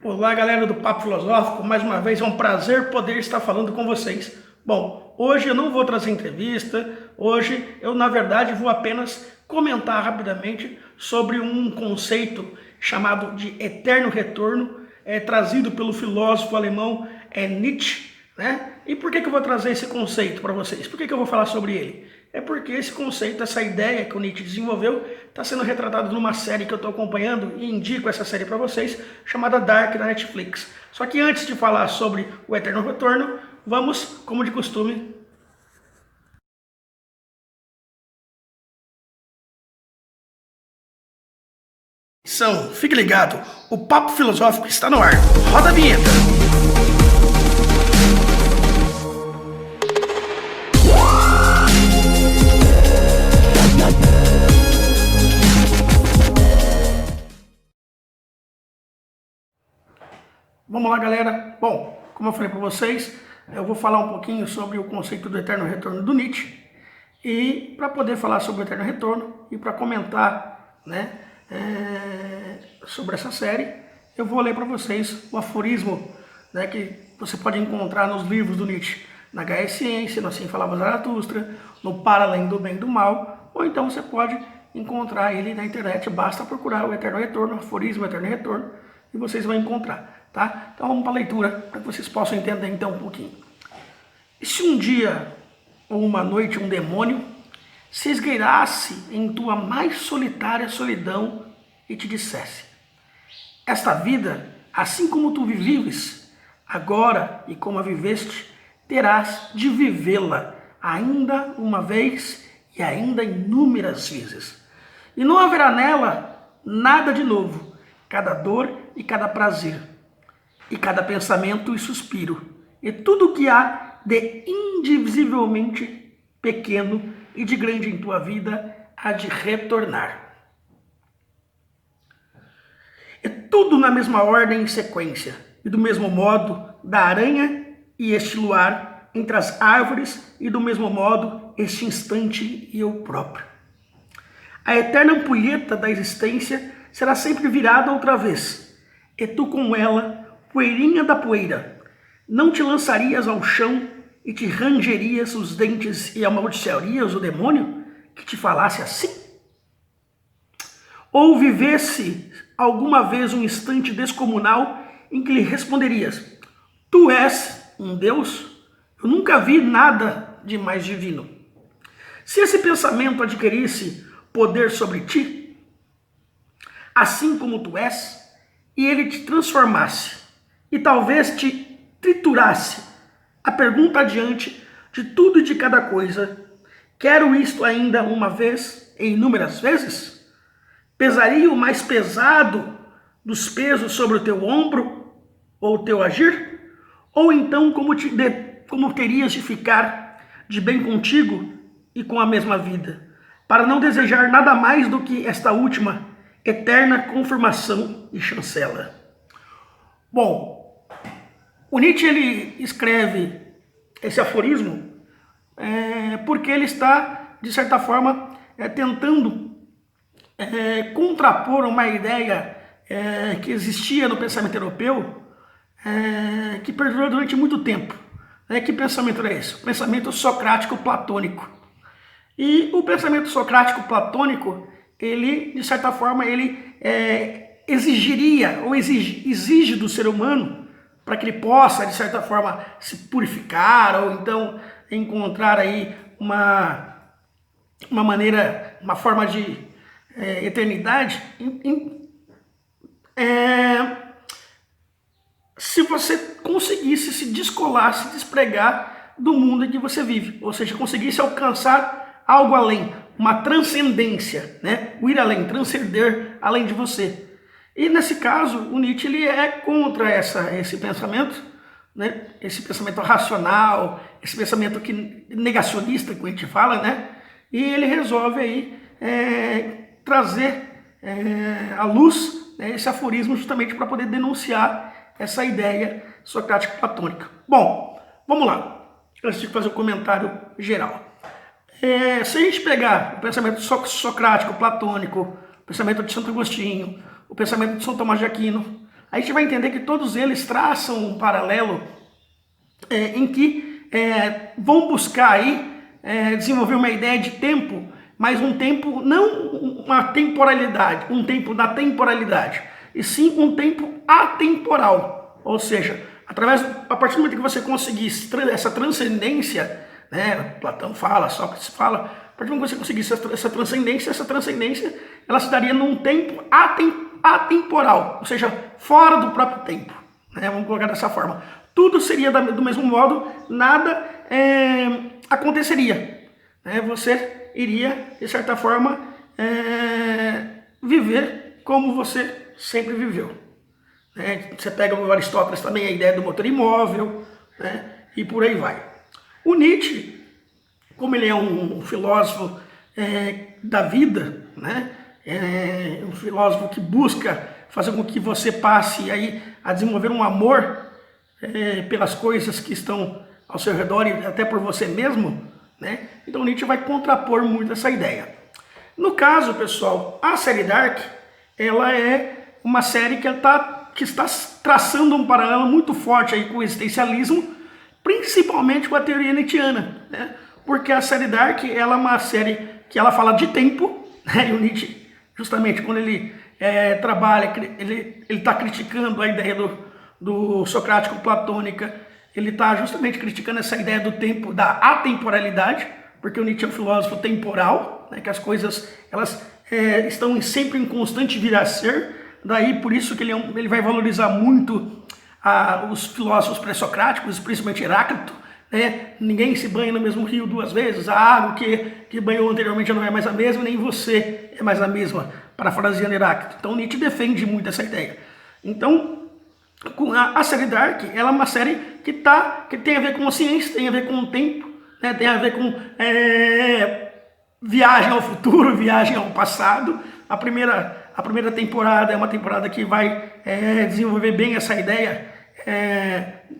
Olá, galera do Papo Filosófico, mais uma vez é um prazer poder estar falando com vocês. Bom, hoje eu não vou trazer entrevista, hoje eu na verdade vou apenas comentar rapidamente sobre um conceito chamado de eterno retorno, trazido pelo filósofo alemão Nietzsche, né? E por que eu vou trazer esse conceito para vocês? Por que eu vou falar sobre ele? É porque esse conceito, essa ideia que o Nietzsche desenvolveu, está sendo retratado numa série que eu estou acompanhando e indico essa série para vocês, chamada Dark da Netflix. Só que antes de falar sobre o Eterno Retorno, vamos, como de costume, fique ligado, o Papo Filosófico está no ar. Roda a vinheta! Vamos lá, galera. Bom, como eu falei para vocês, eu vou falar um pouquinho sobre o conceito do eterno retorno do Nietzsche. E para poder falar sobre o eterno retorno e para comentar, né, sobre essa série, eu vou ler para vocês o aforismo, né, que você pode encontrar nos livros do Nietzsche, na Gaia Ciência, no Assim Falava Zaratustra, no Para Além do Bem e do Mal, ou então você pode encontrar ele na internet, basta procurar o eterno retorno, o aforismo eterno retorno, e vocês vão encontrar, tá? Então vamos para a leitura, para que vocês possam entender então um pouquinho. E se um dia ou uma noite um demônio se esgueirasse em tua mais solitária solidão e te dissesse: esta vida, assim como tu vives, agora e como a viveste, terás de vivê-la ainda uma vez e ainda inúmeras vezes. E não haverá nela nada de novo, cada dor e cada prazer, e cada pensamento e suspiro, e tudo o que há de indivisivelmente pequeno e de grande em tua vida há de retornar. É tudo na mesma ordem e sequência, e do mesmo modo da aranha e este luar entre as árvores, e do mesmo modo este instante e eu próprio. A eterna ampulheta da existência será sempre virada outra vez, e tu com ela, poeirinha da poeira, não te lançarias ao chão e te rangerias os dentes e amaldiçoarias o demônio que te falasse assim? Ou vivesse alguma vez um instante descomunal em que lhe responderias: tu és um Deus? Eu nunca vi nada de mais divino. Se esse pensamento adquirisse poder sobre ti, assim como tu és, e ele te transformasse, e talvez te triturasse, a pergunta adiante de tudo e de cada coisa: quero isto ainda uma vez e inúmeras vezes? Pesaria o mais pesado dos pesos sobre o teu ombro, ou o teu agir? Ou então como terias de ficar de bem contigo e com a mesma vida, para não desejar nada mais do que esta última eterna confirmação e chancela? Bom, o Nietzsche ele escreve esse aforismo porque ele está, de certa forma, tentando contrapor uma ideia que existia no pensamento europeu, que perdurou durante muito tempo. Que pensamento era esse? O pensamento socrático-platônico. E o pensamento socrático-platônico, ele, de certa forma, ele exigiria, ou exige do ser humano, para que ele possa, de certa forma, se purificar, ou então encontrar aí uma maneira, uma forma de eternidade, se você conseguisse se descolar, se despregar do mundo em que você vive, ou seja, conseguisse alcançar algo além, uma transcendência, né? O ir além, transcender além de você. E nesse caso, o Nietzsche ele é contra esse pensamento, né? Esse pensamento racional, esse pensamento negacionista que a gente fala, né? E ele resolve aí trazer à luz, né, esse aforismo justamente para poder denunciar essa ideia socrático-platônica. Bom, vamos lá, antes de fazer um comentário geral. Se a gente pegar o pensamento socrático, platônico, o pensamento de Santo Agostinho, o pensamento de São Tomás de Aquino, a gente vai entender que todos eles traçam um paralelo em que vão buscar aí desenvolver uma ideia de tempo, mas um tempo, não uma temporalidade, um tempo da temporalidade, e sim um tempo atemporal, ou seja, a partir do momento que você conseguir essa transcendência, né, Platão fala, Sócrates fala, a partir do momento que você conseguir essa transcendência, ela se daria num tempo atemporal, ou seja, fora do próprio tempo, né, vamos colocar dessa forma. Tudo seria do mesmo modo, nada aconteceria, né, você iria, de certa forma, viver como você sempre viveu. Você pega o Aristóteles também, a ideia do motor imóvel, né, e por aí vai. O Nietzsche, como ele é um filósofo da vida, né, um filósofo que busca fazer com que você passe aí a desenvolver um amor pelas coisas que estão ao seu redor e até por você mesmo, né? Então Nietzsche vai contrapor muito essa ideia. No caso, pessoal, a série Dark, ela é uma série que está traçando um paralelo muito forte aí com o existencialismo, principalmente com a teoria nietzschiana, né? Porque a série Dark, ela é uma série que ela fala de tempo, né? E o Nietzsche, justamente quando ele trabalha, ele está criticando a ideia do socrático platônica, ele está justamente criticando essa ideia do tempo, da atemporalidade, porque o Nietzsche é um filósofo temporal, né? Que as coisas elas estão sempre em constante vir a ser. Daí por isso que ele vai valorizar muito os filósofos pré-socráticos, principalmente Heráclito, né? Ninguém se banha no mesmo rio duas vezes, a água que banhou anteriormente já não é mais a mesma, nem você é mais a mesma, parafraseando Heráclito. Então Nietzsche defende muito essa ideia. Então a série Dark, ela é uma série que tem a ver com a ciência, tem a ver com o tempo, né? Tem a ver com viagem ao futuro, viagem ao passado. A primeira temporada é uma temporada que vai desenvolver bem essa ideia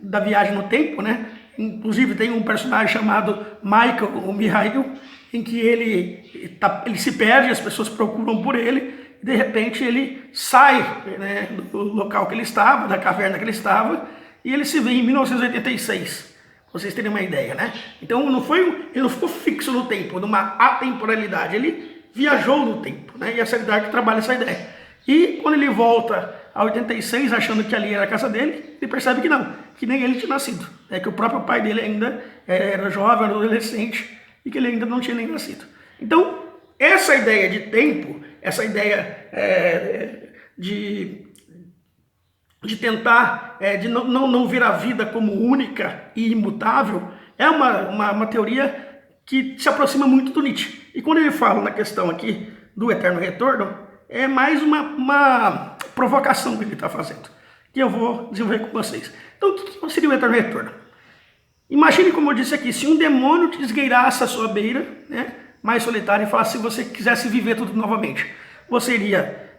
da viagem no tempo, né? Inclusive tem um personagem chamado Mihail, em que ele se perde, as pessoas procuram por ele, e de repente ele sai, né, do local que ele estava, da caverna que ele estava, e ele se vê em 1986. Vocês terem uma ideia, né? Então ele não ficou fixo no tempo, numa atemporalidade, ele viajou no tempo, né? E a série Dark trabalha essa ideia. E quando ele volta a 86, achando que ali era a casa dele, ele percebe que não, que nem ele tinha nascido. Que o próprio pai dele ainda era jovem, era adolescente, e que ele ainda não tinha nem nascido. Então, essa ideia de tempo, essa ideia de tentar, de não ver a vida como única e imutável, é uma teoria que se aproxima muito do Nietzsche. E quando ele fala na questão aqui do eterno retorno, é mais uma provocação que ele está fazendo, que eu vou desenvolver com vocês. Então, o que seria o eterno retorno? Imagine, como eu disse aqui, se um demônio te esgueirasse à sua beira, né, mais solitário, e falasse, se você quisesse viver tudo novamente, você iria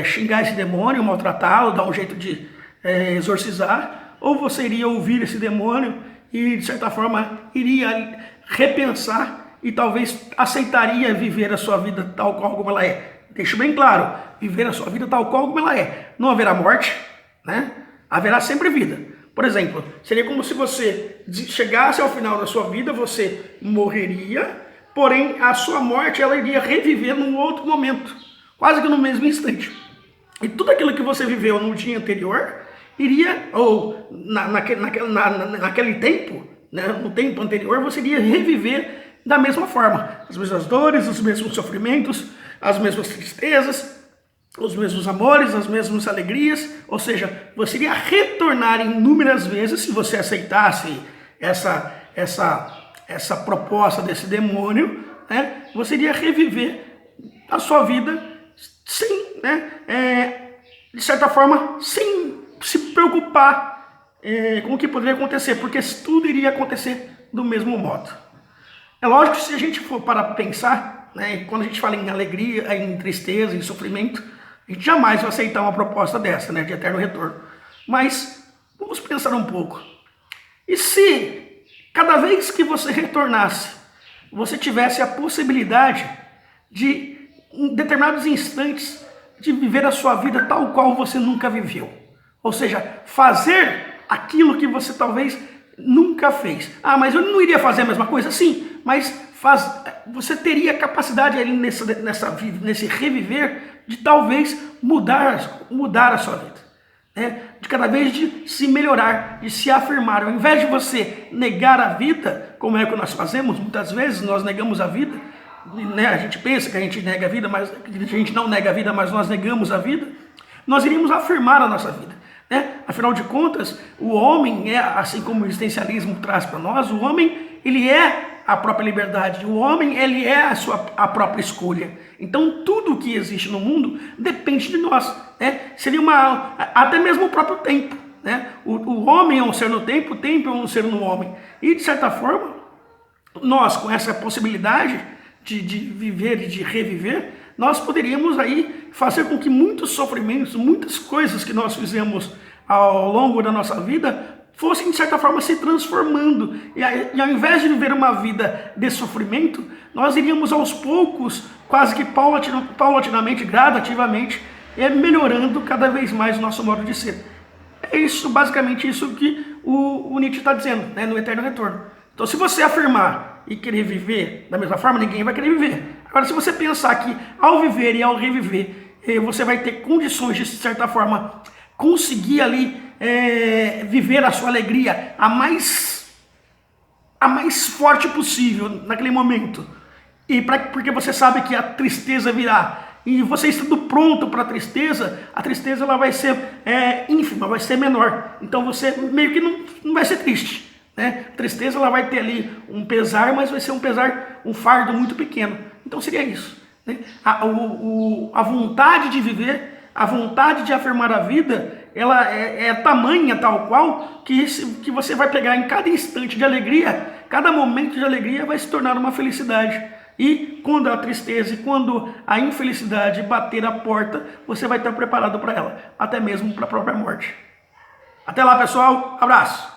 xingar esse demônio, maltratá-lo, dar um jeito de exorcizar, ou você iria ouvir esse demônio e, de certa forma, iria repensar e talvez aceitaria viver a sua vida tal qual como ela é. Deixo bem claro, viver a sua vida tal qual como ela é. Não haverá morte, né? Haverá sempre vida. Por exemplo, seria como se você chegasse ao final da sua vida, você morreria, porém a sua morte ela iria reviver num outro momento, quase que no mesmo instante. E tudo aquilo que você viveu no dia anterior, iria, ou naquele tempo, né, no tempo anterior, você iria reviver da mesma forma. As mesmas dores, os mesmos sofrimentos, as mesmas tristezas, os mesmos amores, as mesmas alegrias, ou seja, você iria retornar inúmeras vezes se você aceitasse essa proposta desse demônio, né? Você iria reviver a sua vida sem, né, de certa forma, sem se preocupar com o que poderia acontecer, porque tudo iria acontecer do mesmo modo. É lógico que se a gente for para pensar, né, quando a gente fala em alegria, em tristeza, em sofrimento, a gente jamais vai aceitar uma proposta dessa, né, de eterno retorno. Mas vamos pensar um pouco. E se cada vez que você retornasse, você tivesse a possibilidade de, em determinados instantes, de viver a sua vida tal qual você nunca viveu? Ou seja, fazer aquilo que você talvez nunca fez. Ah, mas eu não iria fazer a mesma coisa? Sim, mas você teria capacidade ali nesse reviver de talvez mudar a sua vida. Né? De cada vez de se melhorar, de se afirmar. Ao invés de você negar a vida, como é que nós fazemos, muitas vezes nós negamos a vida, né? A gente pensa que a gente nega a vida, mas a gente não nega a vida, mas nós negamos a vida. Nós iríamos afirmar a nossa vida. Né? Afinal de contas, o homem, assim como o existencialismo traz para nós, o homem ele é a própria liberdade, o homem ele é a própria escolha. Então tudo que existe no mundo depende de nós. Né? Seria até mesmo o próprio tempo. Né? O homem é um ser no tempo, o tempo é um ser no homem. E de certa forma, nós com essa possibilidade de viver e de reviver, nós poderíamos aí fazer com que muitos sofrimentos, muitas coisas que nós fizemos ao longo da nossa vida fossem, de certa forma, se transformando. E ao invés de viver uma vida de sofrimento, nós iríamos aos poucos, quase que paulatinamente, gradativamente, melhorando cada vez mais o nosso modo de ser. É isso, basicamente isso que o Nietzsche está dizendo, né, no Eterno Retorno. Então, se você afirmar e querer viver da mesma forma, ninguém vai querer viver. Agora, se você pensar que ao viver e ao reviver, você vai ter condições de, certa forma, conseguir ali viver a sua alegria a mais forte possível naquele momento. E porque você sabe que a tristeza virá. E você estando pronto para a tristeza ela vai ser ínfima, vai ser menor. Então você meio que não vai ser triste. Né? A tristeza ela vai ter ali um pesar, mas vai ser um fardo muito pequeno. Então seria isso. Né? A vontade de viver, a vontade de afirmar a vida, ela é tamanha tal qual que você vai pegar em cada instante de alegria, cada momento de alegria vai se tornar uma felicidade. E quando a tristeza e quando a infelicidade bater a porta, você vai estar preparado para ela, até mesmo para a própria morte. Até lá, pessoal. Abraço.